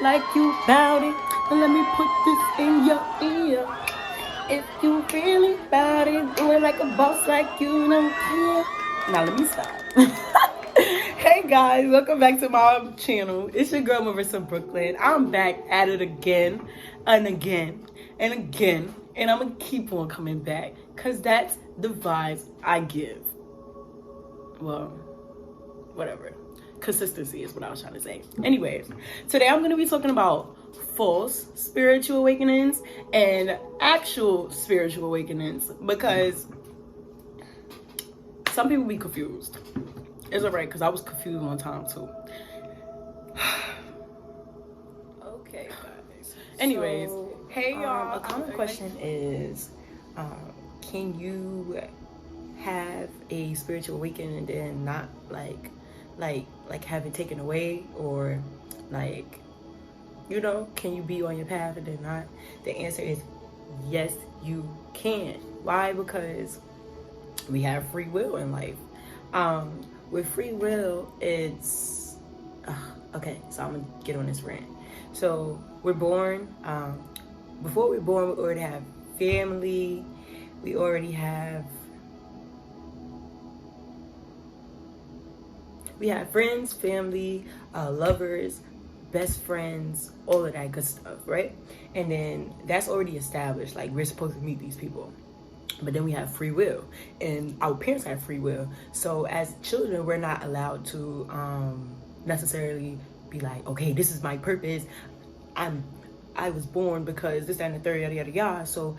like you bout it. Let me put this in your ear. If you really bout it, do it like a boss, like you don't care. Now let me stop. Hey guys, welcome back to my channel. It's your girl Marissa Bklyn. I'm back at it again and again and again, and I'm gonna keep on coming back because that's the vibes I give. Well, whatever. Consistency is what I was trying to say. Anyways, today I'm going to be talking about false spiritual awakenings and actual spiritual awakenings because some people be confused. It's alright because I was confused one time too. Okay, guys. Anyways, so, hey y'all. A common question is, can you have a spiritual awakening and then not like have it taken away, or can you be on your path and then not? The answer is yes, you can. Why? Because we have free will in life. With free will, it's okay, so I'm gonna get on this rant. So we're born, before we're born, we already have family, we already have friends, family, lovers, best friends, all of that good stuff, right? And then that's already established. Like, we're supposed to meet these people. But then we have free will, and our parents have free will. So as children, we're not allowed to necessarily be like, okay, this is my purpose. I was born because this, that, and the third, yada, yada, yada. So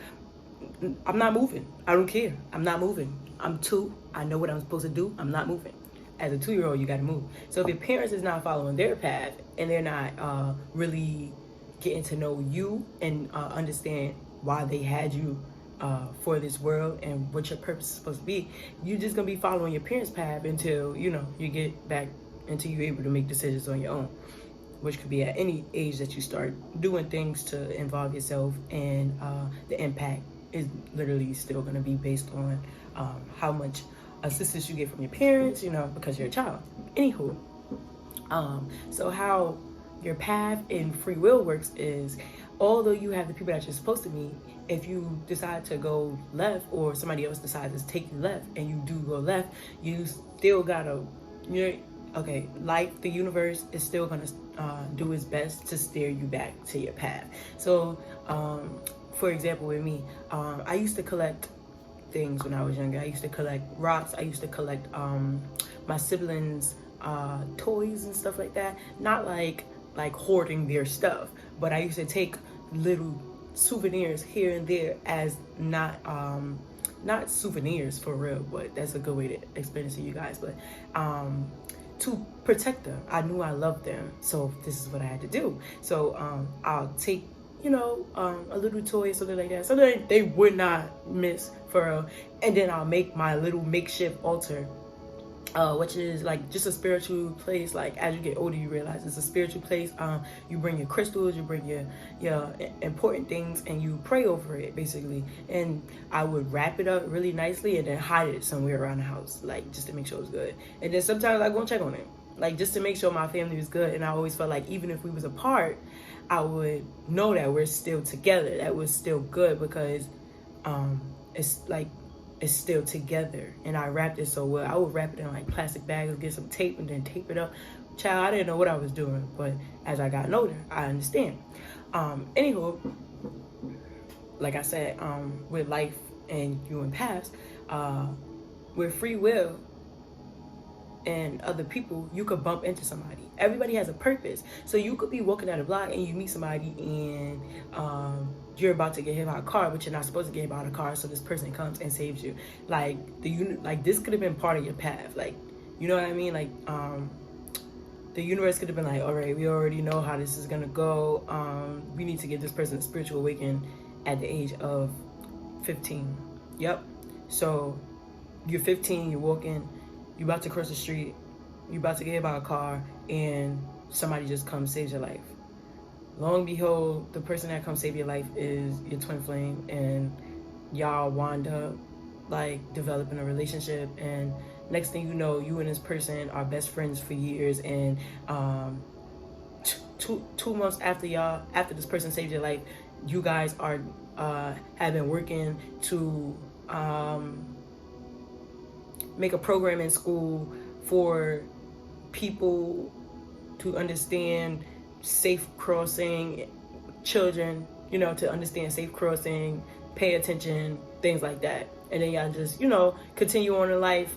I'm not moving. I don't care. I'm not moving. I'm 2. I know what I'm supposed to do. I'm not moving. As a 2-year-old, you got to move. So if your parents is not following their path and they're not really getting to know you and understand why they had you for this world and what your purpose is supposed to be, you're just going to be following your parents' path until, you get back, until you're able to make decisions on your own, which could be at any age that you start doing things to involve yourself, and the impact is literally still going to be based on how much assistance you get from your parents, because you're a child. Anywho, so how your path in free will works is, although you have the people that you're supposed to meet, if you decide to go left or somebody else decides to take you left and you do go left, you still gotta, life, the universe is still gonna do its best to steer you back to your path. So, for example, with me, I used to collect things when I was younger. I used to collect rocks. I used to collect my siblings' toys and stuff like that. Not like hoarding their stuff, but I used to take little souvenirs here and there as not souvenirs for real, but that's a good way to explain it to you guys. But to protect them, I knew I loved them, so this is what I had to do. So I'll take a little toy or something like that, so that they would not miss for real. And then I'll make my little makeshift altar, which is like just a spiritual place. Like, as you get older, you realize it's a spiritual place. You bring your crystals, you bring your important things, and you pray over it, basically. And I would wrap it up really nicely and then hide it somewhere around the house, like, just to make sure it was good. And then sometimes I go and check on it, like, just to make sure my family was good. And I always felt like even if we was apart, I would know that we're still together, that we're still good, because it's still together. And I wrapped it so well. I would wrap it in like plastic bags, get some tape, and then tape it up. Child, I didn't know what I was doing, but as I got older, I understand. Anywho, like I said, with life and human past, with free will and other people, you could bump into somebody. Everybody has a purpose. So you could be walking down the block and you meet somebody, and you're about to get hit by a car, but you're not supposed to get hit by a car. So this person comes and saves you. Like, this could have been part of your path. Like, you know what I mean? Like, the universe could have been like, all right, we already know how this is gonna go. We need to give this person a spiritual awakening at the age of 15. Yep. So you're 15, you're walking, you about to cross the street, you about to get hit by a car, and somebody just comes, saves your life. Lo and behold, the person that comes save your life is your twin flame, and y'all wind up like developing a relationship, and next thing you know, you and this person are best friends for years, and two months after this person saved your life, you guys are have been working to make a program in school for people to understand safe crossing, children, to understand safe crossing, pay attention, things like that. And then y'all just, continue on in life,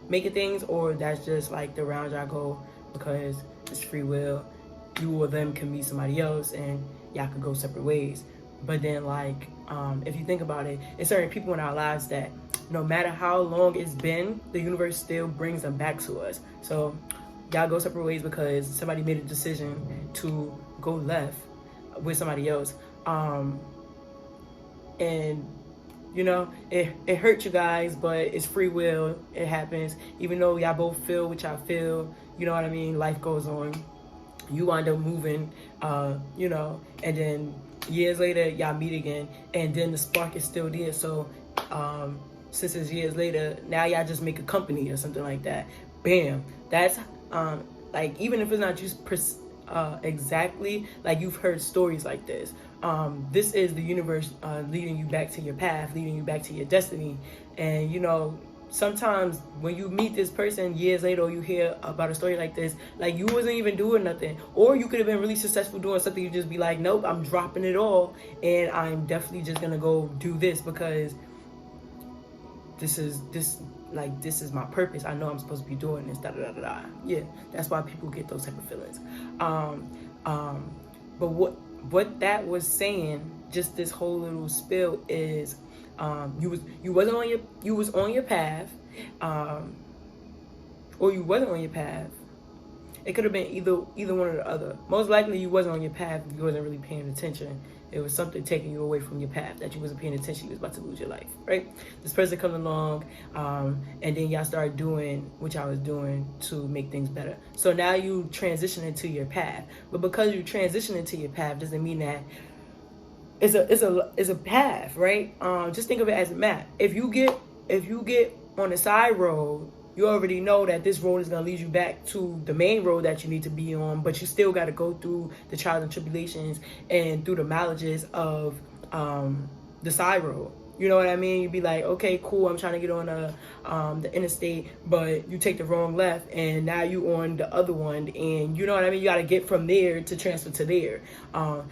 making things, or that's just like the round y'all go because it's free will. You or them can meet somebody else and y'all could go separate ways. But then if you think about it, it's certain people in our lives that no matter how long it's been, the universe still brings them back to us. So y'all go separate ways because somebody made a decision to go left with somebody else. And it hurt you guys, but it's free will. It happens. Even though y'all both feel what y'all feel, you know what I mean? Life goes on. You wind up moving, and then years later, y'all meet again, and then the spark is still there. So, since it's years later, now y'all just make a company or something like that. Bam. That's, even if it's not just exactly, you've heard stories like this. This is the universe leading you back to your path, leading you back to your destiny. And, sometimes when you meet this person years later, or you hear about a story like this, you wasn't even doing nothing, or you could have been really successful doing something. You just be like, nope, I'm dropping it all and I'm definitely just gonna go do this because this is my purpose. I know I'm supposed to be doing this, yeah. That's why people get those type of feelings. But what that was saying, just this whole little spill, is you was on your path, or you wasn't on your path. It could have been either one or the other. Most likely you wasn't on your path if you wasn't really paying attention. It was something taking you away from your path that you wasn't paying attention. You was about to lose your life, right? This person comes along, and then y'all start doing what y'all was doing to make things better. So now you transition into your path. But because you transition into your path doesn't mean that it's a path, right? Just think of it as a map. If you get on the side road, you already know that this road is going to lead you back to the main road that you need to be on, but you still got to go through the trials and tribulations and through the mileages of the side road. You know what I mean? You'd be like, okay, cool, I'm trying to get on the interstate, but you take the wrong left, and now you on the other one, and you know what I mean? You got to get from there to transfer to there.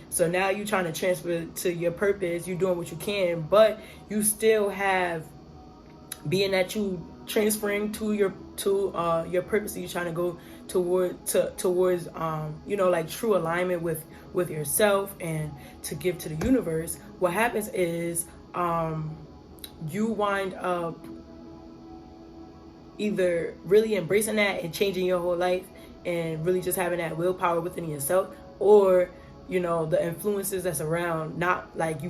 So now you trying to transfer to your purpose. You're doing what you can, but you still have, being that you transferring to your purpose, you're trying to go towards true alignment with yourself and to give to the universe. What happens is you wind up either really embracing that and changing your whole life and really just having that willpower within yourself, or the influences that's around, not you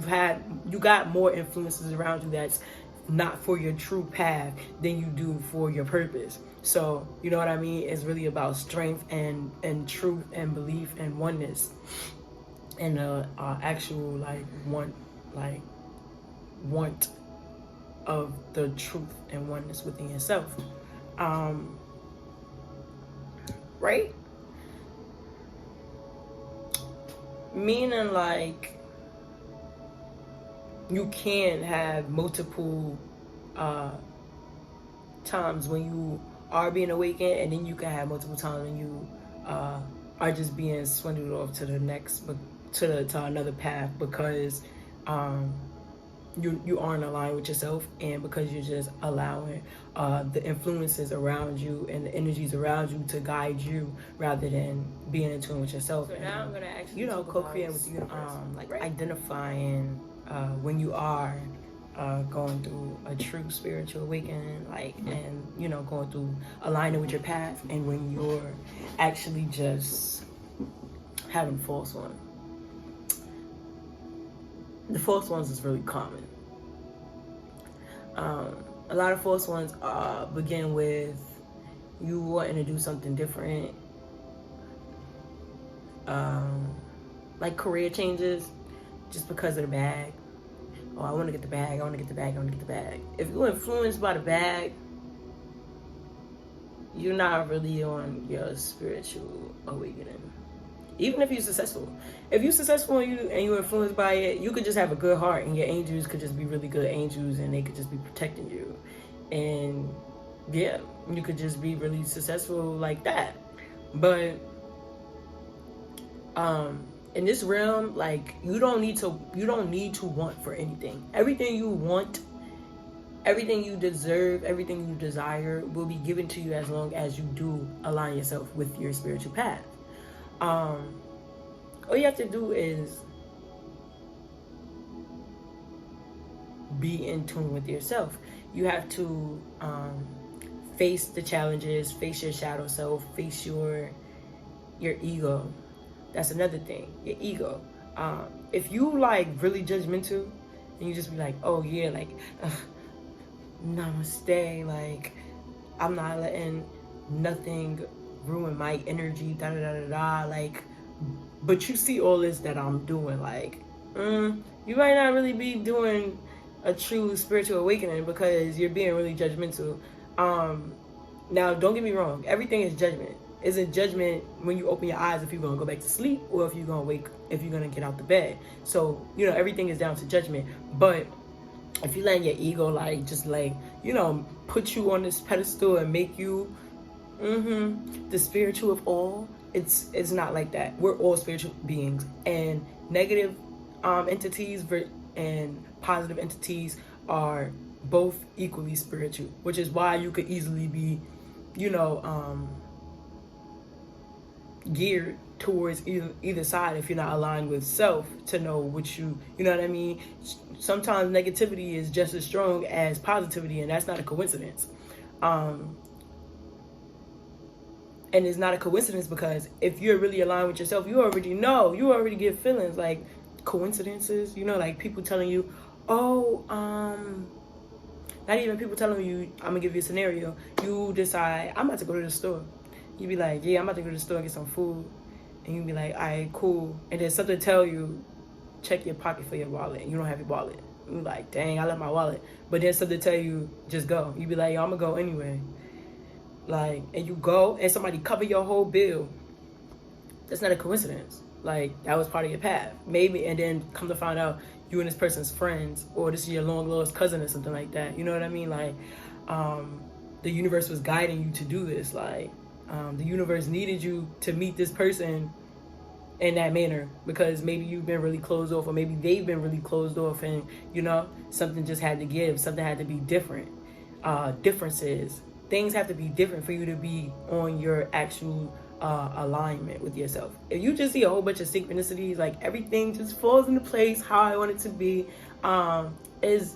got more influences around you that's not for your true path than you do for your purpose. So you know what I mean? It's really about strength and truth and belief and oneness, and actual want of the truth and oneness within yourself. Right? Meaning you can have multiple times when you are being awakened, and then you can have multiple times when you are just being swindled off to the next, to another path, because you aren't aligned with yourself, and because you're just allowing the influences around you and the energies around you to guide you rather than being in tune with yourself. So now I'm gonna actually co-create with you, identifying when you are going through a true spiritual awakening, and going through aligning with your path, and when you're actually just having false ones. The false ones is really common. A lot of false ones begin with you wanting to do something different, like career changes, just because of the bag. Oh, I want to get the bag, I want to get the bag, I want to get the bag. If you're influenced by the bag, you're not really on your spiritual awakening. Even if you're successful. If you're successful and you're influenced by it, you could just have a good heart and your angels could just be really good angels and they could just be protecting you. And yeah, you could just be really successful like that. But in this realm, like you don't need to want for anything. Everything you want, everything you deserve, everything you desire will be given to you as long as you do align yourself with your spiritual path. All you have to do is be in tune with yourself. You have to face the challenges, face your shadow self, face your ego. That's another thing, your ego. If you like really judgmental and you just be like, oh yeah, like namaste, like I'm not letting nothing ruin my energy, da da da da da, like, but you see all this that I'm doing, like, you might not really be doing a true spiritual awakening because you're being really judgmental. Now, don't get me wrong, everything is judgment. It's a judgment when you open your eyes if you're gonna go back to sleep or if you're gonna get out the bed. So, everything is down to judgment. But if you letting your ego put you on this pedestal and make you the spiritual of all, it's not like that. We're all spiritual beings, and negative entities and positive entities are both equally spiritual, which is why you could easily be geared towards either side if you're not aligned with self to know what you know what I mean. Sometimes negativity is just as strong as positivity, and that's not a coincidence. And it's not a coincidence because if you're really aligned with yourself, you already get feelings like coincidences, like people telling you, not even people telling you, I'm gonna give you a scenario. You decide, I'm about to go to the store. You be like, yeah, I'm about to go to the store and get some food. And you be like, all right, cool. And then something tell you, check your pocket for your wallet. And you don't have your wallet. You like, dang, I left my wallet. But then something tell you, just go. You be like, yo, I'm gonna go anyway. Like, and you go and somebody cover your whole bill. That's not a coincidence. Like, that was part of your path. Maybe, and then come to find out you and this person's friends, or this is your long lost cousin or something like that. You know what I mean? Like, the universe was guiding you to do this. Like, the universe needed you to meet this person in that manner because maybe you've been really closed off, or maybe they've been really closed off, and something just had to give, something had to be different. Differences, things have to be different for you to be on your actual alignment with yourself. If you just see a whole bunch of synchronicities, like everything just falls into place how I want it to be, is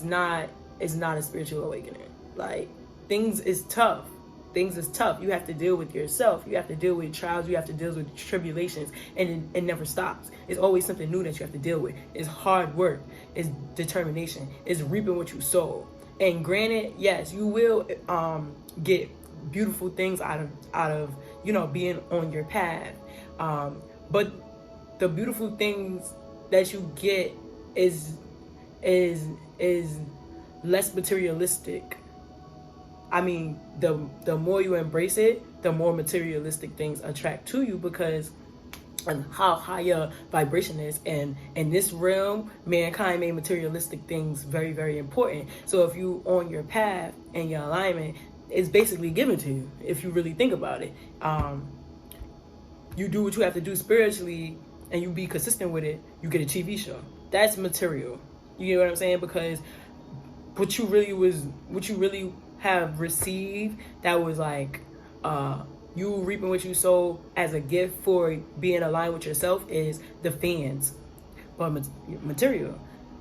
not a spiritual awakening. Like, things is tough. You have to deal with yourself. You have to deal with trials. You have to deal with tribulations, and it never stops. It's always something new that you have to deal with. It's hard work. It's determination. It's reaping what you sow. And granted, yes, you will get beautiful things out of being on your path. But the beautiful things that you get is less materialistic. I mean, the more you embrace it, the more materialistic things attract to you because of how high your vibration is. And in this realm, mankind made materialistic things very, very important. So if you on your path and your alignment, it's basically given to you if you really think about it. You do what you have to do spiritually and you be consistent with it, you get a TV show. That's material. You know what I'm saying? Because what you really have received, that was like you reaping what you sow as a gift for being aligned with yourself, is the fans. But material,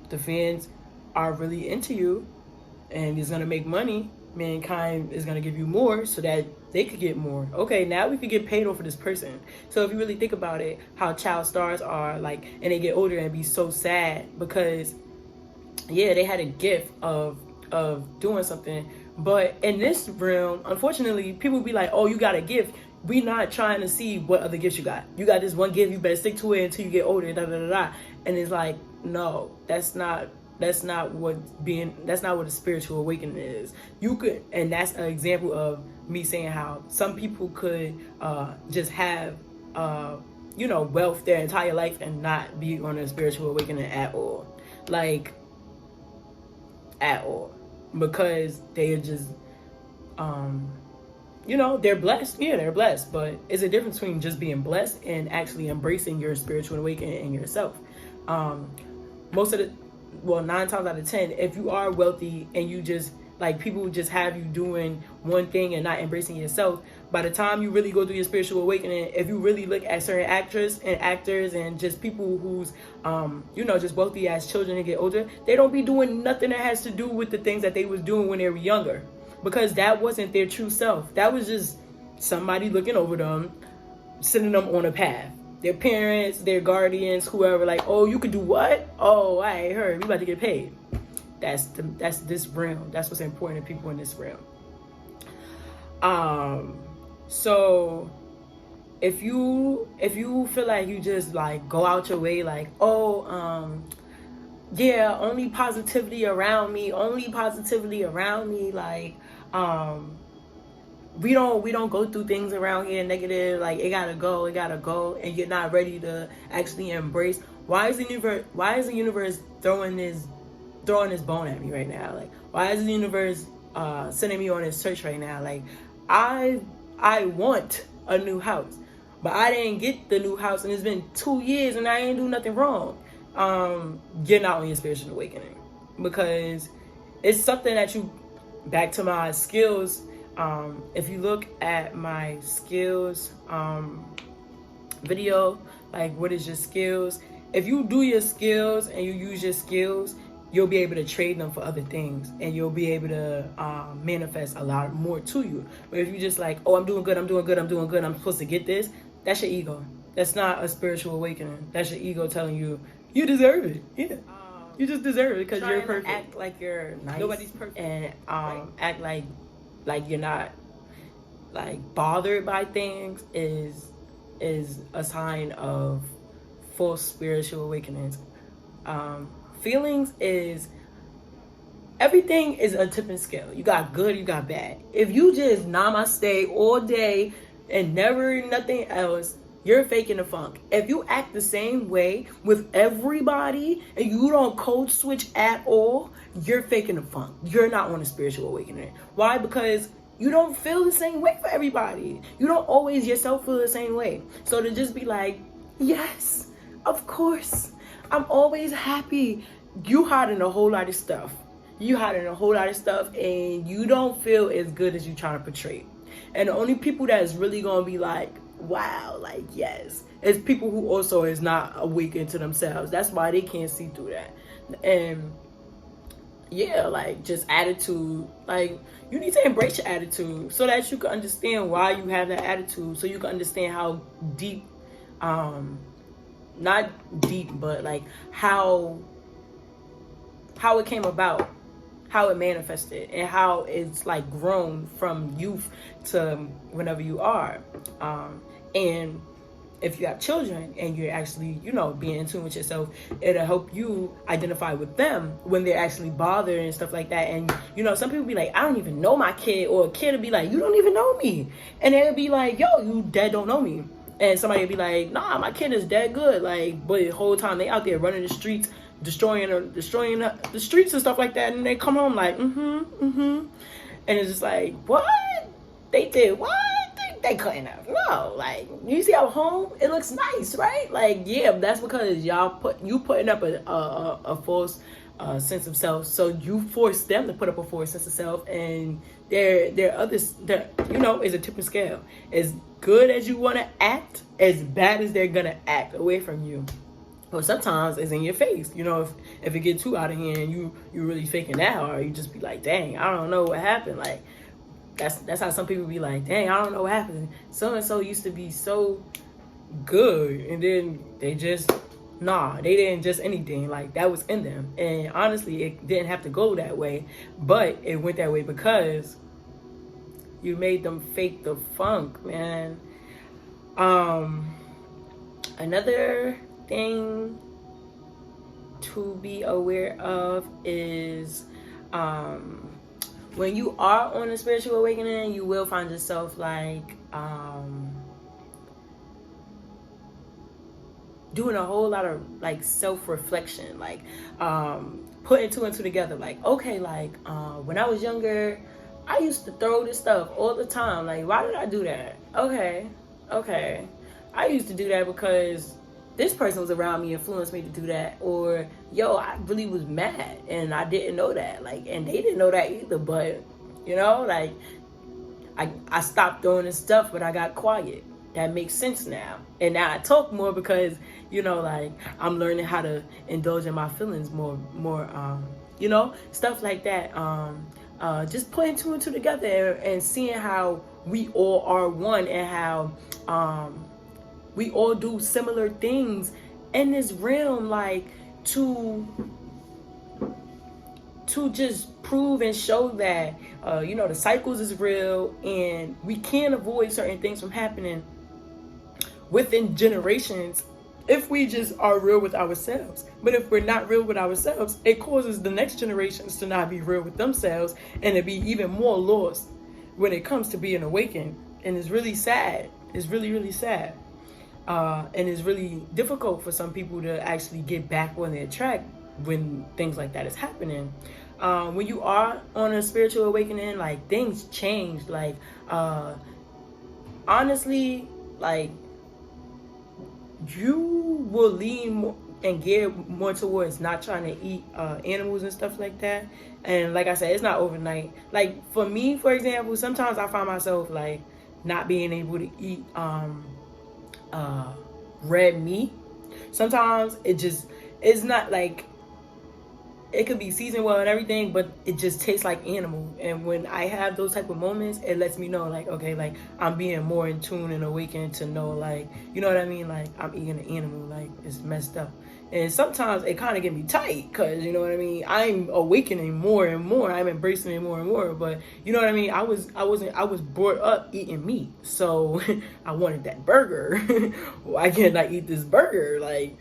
the fans are really into you and is going to make money. Mankind is going to give you more so that they could get more. Okay, now we could get paid off for this person. So if you really think about it, how child stars are, like, and they get older and be so sad because they had a gift of doing something. But in this realm, unfortunately, people be like, oh, you got a gift. We not trying to see what other gifts you got. You got this one gift, you better stick to it until you get older, da da da da. And it's like, no, that's not what a spiritual awakening is. You could, and that's an example of me saying how some people could just have wealth their entire life and not be on a spiritual awakening at all. Like, at all. Because they are just, they're blessed. Yeah, they're blessed. But it's a difference between just being blessed and actually embracing your spiritual awakening in yourself. 9 times out of 10, if you are wealthy and you just, like, people just have you doing one thing and not embracing yourself, by the time you really go through your spiritual awakening, if you really look at certain actors and just people who's, just wealthy as children and get older, they don't be doing nothing that has to do with the things that they was doing when they were younger. Because that wasn't their true self. That was just somebody looking over them, sending them on a path. Their parents, their guardians, whoever, like, oh, you could do what? Oh, I ain't heard. We about to get paid. That's this realm. That's what's important to people in this realm. So if you feel like you just like go out your way, like, yeah, only positivity around me, like, we don't go through things around here negative, like it gotta go, and you're not ready to actually embrace. Why is the universe throwing this bone at me right now? Like, why is the universe sending me on this search right now? Like, I want a new house, but I didn't get the new house, and it's been 2 years, and I ain't do nothing wrong. You're not on your spiritual awakening, because it's something that you, back to my skills. If you look at my skills video, like, what is your skills? If you do your skills and you use your skills, you'll be able to trade them for other things, and you'll be able to manifest a lot more to you. But if you just like, oh, I'm doing good, I'm supposed to get this, that's your ego. That's not a spiritual awakening. That's your ego telling you, you deserve it. Yeah. You just deserve it because you're perfect. Act like you're nice. Nobody's perfect. And right. Act like you're not, like, bothered by things is a sign of full spiritual awakenings. Feelings is, everything is a tipping scale. You got good, you got bad. If you just namaste all day and never nothing else, you're faking the funk. If you act the same way with everybody and you don't code switch at all, you're faking the funk. You're not on a spiritual awakening. Why? Because you don't feel the same way for everybody. You don't always yourself feel the same way. So to just be like, yes, of course, I'm always happy. You hiding a whole lot of stuff. And you don't feel as good as you trying to portray. And the only people that's really going to be like, wow, like, yes, it's people who also is not awakened to themselves. That's why they can't see through that. And yeah, like, just attitude, like, you need to embrace your attitude so that you can understand why you have that attitude, so you can understand how deep, not deep, but like how it came about, how it manifested, and how it's like grown from youth to whenever you are. And if you have children and you're actually, being in tune with yourself, it'll help you identify with them when they're actually bothered and stuff like that. And, some people be like, I don't even know my kid, or a kid will be like, you don't even know me. And they'll be like, yo, you dead don't know me. And somebody will be like, nah, my kid is dead good. Like, but the whole time they out there running the streets, destroying the streets and stuff like that. And they come home like, And it's just like, what? They did what? They couldn't have. No, like, you see our home, it looks nice, right? Like, yeah, that's because you putting up a false sense of self. So you force them to put up a false sense of self, and there are others that, is a tipping scale. As good as you want to act, as bad as they're gonna act away from you. Or sometimes it's in your face. If it gets too out of hand and you really faking that hard, you just be like, dang, I don't know what happened. Like, that's how some people be like, dang, I don't know what happened. So and so used to be so good, and then they just, they didn't just anything. Like, that was in them. And honestly, it didn't have to go that way, but it went that way because you made them fake the funk, man. Another thing to be aware of is when you are on a spiritual awakening, you will find yourself like doing a whole lot of like self-reflection, like putting two and two together. Like, okay, like when I was younger, I used to throw this stuff all the time. Like, why did I do that? Okay, I used to do that because this person was around me, influenced me to do that. Or yo, I really was mad and I didn't know that, like, and they didn't know that either. But like I stopped doing this stuff, but I got quiet. That makes sense now. And now I talk more because, like I'm learning how to indulge in my feelings more, stuff like that. Just putting two and two together and seeing how we all are one, and how we all do similar things in this realm, like to just prove and show that the cycles is real, and we can avoid certain things from happening within generations if we just are real with ourselves. But if we're not real with ourselves, it causes the next generations to not be real with themselves, and to be even more lost when it comes to being awakened. And it's really sad. It's really, really sad. And it's really difficult for some people to actually get back on their track when things like that is happening. When you are on a spiritual awakening, like things change. Like honestly, like you will lean more and get more towards not trying to eat animals and stuff like that. And like I said, it's not overnight. Like for me, for example, sometimes I find myself like not being able to eat red meat. Sometimes it's not like, it could be seasoned well and everything, but it just tastes like animal. And when I have those type of moments, it lets me know, like, okay, like I'm being more in tune and awakened to know, like, you know what I mean? Like I'm eating an animal, like it's messed up. And sometimes it kind of get me tight, because you know what I mean, I'm awakening more and more, I'm embracing it more and more. But you know what I mean, I was brought up eating meat, so I wanted that burger. Why can't I eat this burger? Like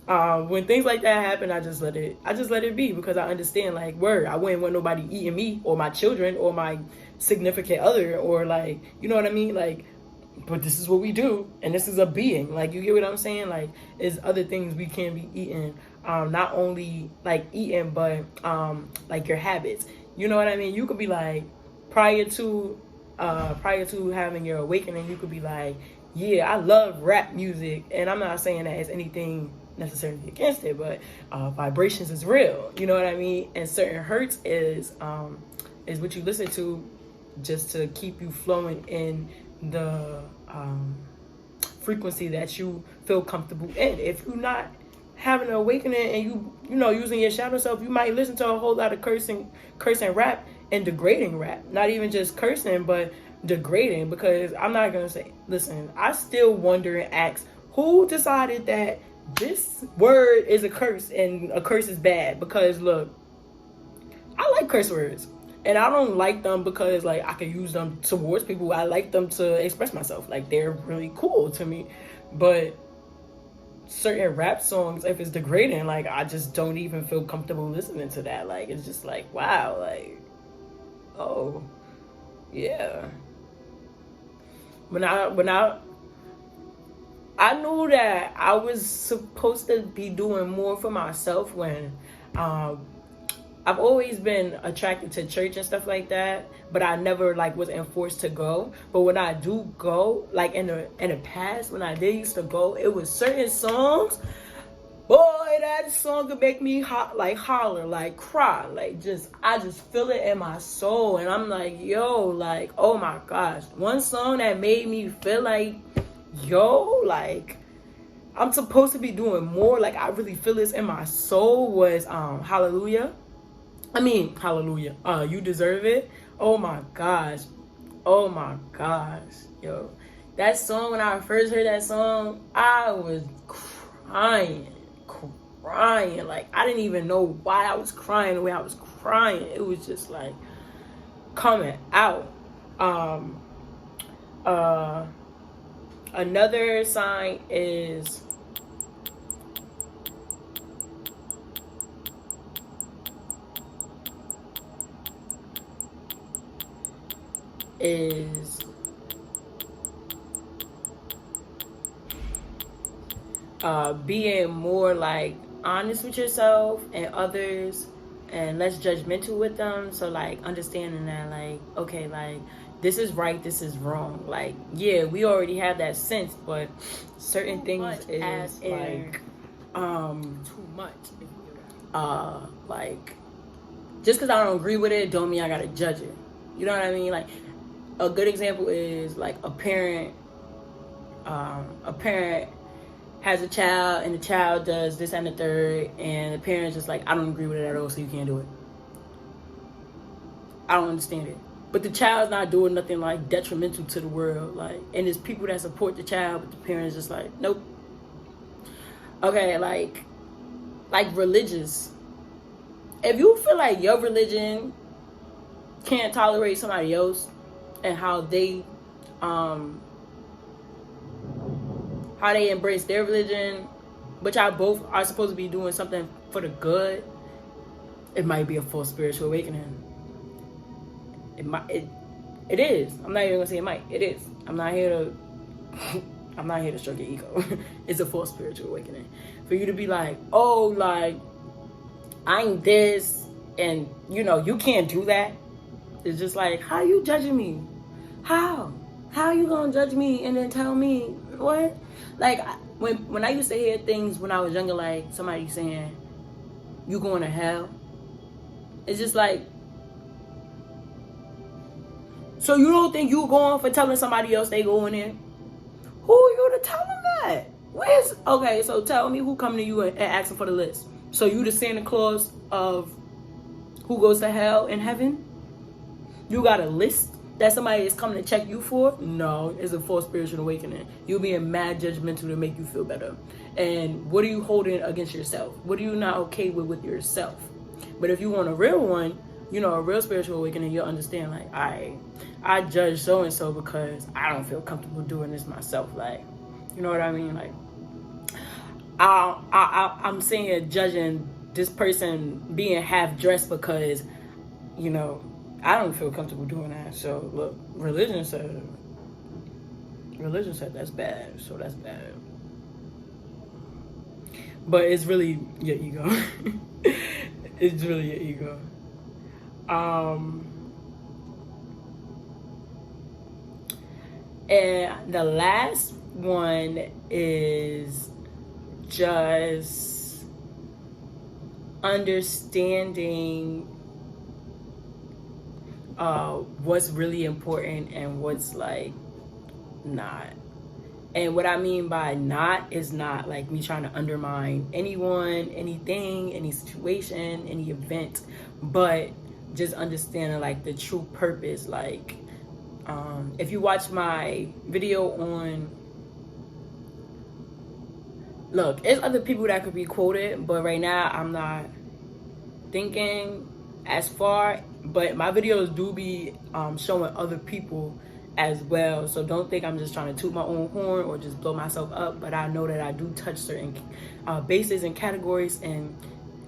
when things like that happen, I just let it be, because I understand, like, I wouldn't want nobody eating me or my children or my significant other, or like, you know what I mean? Like, but this is what we do, and this is a being. Like, you get what I'm saying? Like, there's other things we can be eating, not only like eating, but like your habits. You know what I mean? You could be like, prior to having your awakening, you could be like, yeah, I love rap music, and I'm not saying that it's anything necessarily against it, but vibrations is real. You know what I mean? And certain hertz is what you listen to, just to keep you flowing in the frequency that you feel comfortable in. If you're not having an awakening and you know using your shadow self, you might listen to a whole lot of cursing rap and degrading rap. Not even just cursing, but degrading. Because I'm not gonna say, listen, I still wonder and ask, who decided that this word is a curse and a curse is bad? Because look, I like curse words, and I don't like them because like I can use them towards people. I like them to express myself. Like, they're really cool to me. But certain rap songs, if it's degrading, like I just don't even feel comfortable listening to that. Like, it's just like, wow, like, oh yeah. When I knew that I was supposed to be doing more for myself, when I've always been attracted to church and stuff like that, but I never like was enforced to go. But when I do go, like in the past, when I did used to go, it was certain songs. Boy, that song could make me holler, like cry, like I just feel it in my soul, and I'm like, yo, like, oh my gosh. One song that made me feel like, yo, like I'm supposed to be doing more, like I really feel this in my soul, was Hallelujah. You Deserve It. Oh my gosh. Yo, that song, when I first heard that song, I was crying. Like, I didn't even know why I was crying the way I was crying. It was just like coming out. Another sign is being more like honest with yourself and others, and less judgmental with them. So like understanding that like, okay, like this is right, this is wrong. Like, yeah, we already have that sense, but certain things is like too much. Like just because I don't agree with it don't mean I gotta judge it. You know what I mean? Like a good example is like a parent has a child and the child does this and the third, and the parent's just like, I don't agree with it at all, so you can't do it. I don't understand it. But the child's not doing nothing like detrimental to the world, like, and there's people that support the child, but the parents just like, nope. Okay, like religious. If you feel like your religion can't tolerate somebody else and how they embrace their religion, but y'all both are supposed to be doing something for the good, it might be a full spiritual awakening. It is. I'm not even gonna say it might. It is. I'm not here to stroke your ego. It's a full spiritual awakening. For you to be like, oh, like, I'm this, and you can't do that. It's just like, how you judging me? How you gonna judge me and then tell me what? Like, when I used to hear things when I was younger, like somebody saying, you going to hell? It's just like, so you don't think you going for telling somebody else they going in? Who are you to tell them that? Okay, so tell me who coming to you and asking for the list. So you the Santa Claus of who goes to hell and heaven? You got a list that somebody is coming to check you for? No, it's a full spiritual awakening. You're being mad judgmental to make you feel better. And what are you holding against yourself? What are you not okay with yourself? But if you want a real one, a real spiritual awakening, you'll understand, like, I judge so-and-so because I don't feel comfortable doing this myself. Like, you know what I mean? Like, I'm sitting here judging this person being half-dressed because, I don't feel comfortable doing that. So, look, religion said that's bad, so that's bad. But it's really your ego. It's really your ego. And the last one is just understanding what's really important and what's like not. And what I mean by not is not like me trying to undermine anyone, anything, any situation, any event, but just understanding like the true purpose. Like if you watch my video on, look, it's other people that could be quoted, but right now I'm not thinking as far, but my videos do be showing other people as well. So don't think I'm just trying to toot my own horn or just blow myself up, but I know that I do touch certain bases and categories, and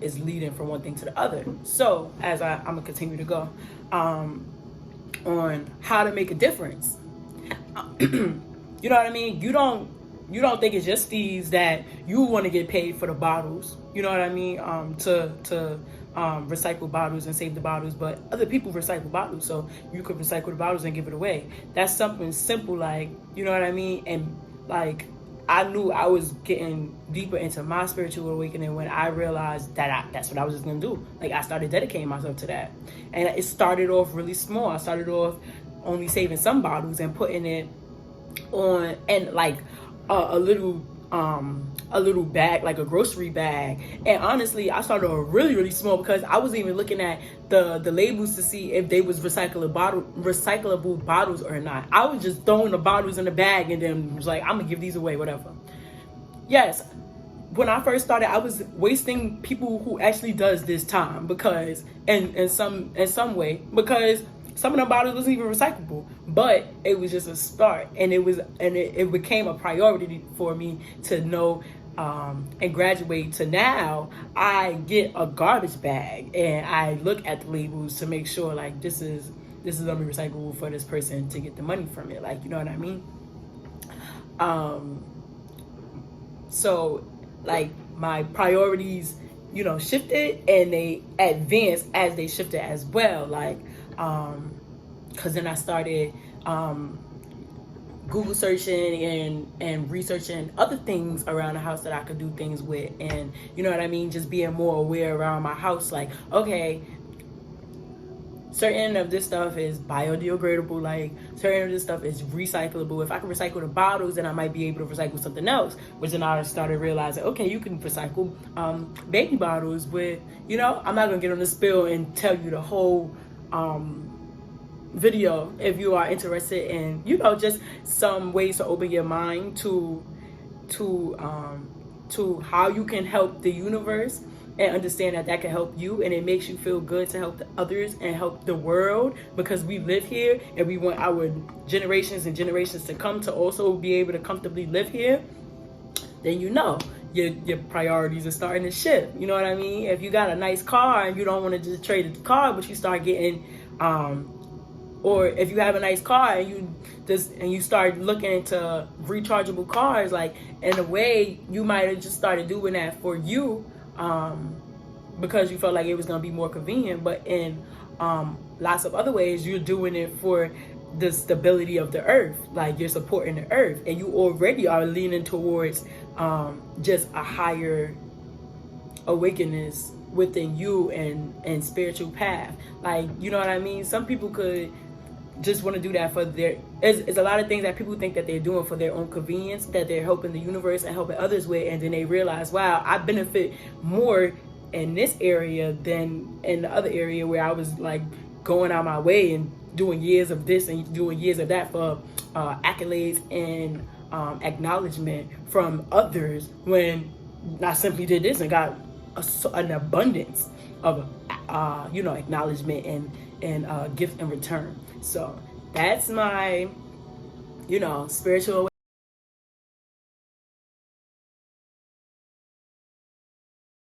it's leading from one thing to the other. So as I'm gonna continue to go on how to make a difference. You know what I mean? You don't think it's just these that you want to get paid for the bottles. You know what I mean? To recycle bottles and save the bottles, but other people recycle bottles, so you could recycle the bottles and give it away. That's something simple, like, you know what I mean? And like, I knew I was getting deeper into my spiritual awakening when I realized that that's what I was just gonna do. Like, I started dedicating myself to that, and it started off really small. I started off only saving some bottles and putting it on, and like a little bag, like a grocery bag. And honestly, I started really, really small because I wasn't even looking at the labels to see if they was recyclable bottles or not. I was just throwing the bottles in the bag and then was like, I'm gonna give these away, whatever. Yes, when I first started, I was wasting people who actually does this time, because in some way, because some of the bottles wasn't even recyclable, but it was just a start, and it became a priority for me to know and graduate to now. I get a garbage bag and I look at the labels to make sure like this is gonna be recyclable for this person to get the money from it. Like, you know what I mean? So like my priorities, you know, shifted, and they advanced as they shifted as well. Like, because then I started Google searching and researching other things around the house that I could do things with, and you know what I mean, just being more aware around my house. Like, okay, certain of this stuff is biodegradable, like certain of this stuff is recyclable. If I can recycle the bottles, then I might be able to recycle something else. Which then I started realizing, okay, you can recycle baby bottles with, you know, I'm not gonna get on the spill and tell you the whole video. If you are interested in, you know, just some ways to open your mind to how you can help the universe, and understand that that can help you, and it makes you feel good to help the others and help the world, because we live here and we want our generations and generations to come to also be able to comfortably live here. Then you know your priorities are starting to shift. You know what I mean? If you got a nice car and you don't want to just trade the car, but you start getting or if you have a nice car and you start looking into rechargeable cars, like in a way you might have just started doing that for you, because you felt like it was going to be more convenient. But in lots of other ways, you're doing it for the stability of the earth. Like, you're supporting the earth, and you already are leaning towards just a higher awakeness within you and spiritual path. Like, you know what I mean? Some people could just want to do that for their, it's a lot of things that people think that they're doing for their own convenience, that they're helping the universe and helping others with, and then they realize, wow, I benefit more in this area than in the other area where I was like going out my way and doing years of this and doing years of that for accolades and acknowledgement from others, when I simply did this and got an abundance of you know, acknowledgement and gift in return. So that's my, you know, spiritual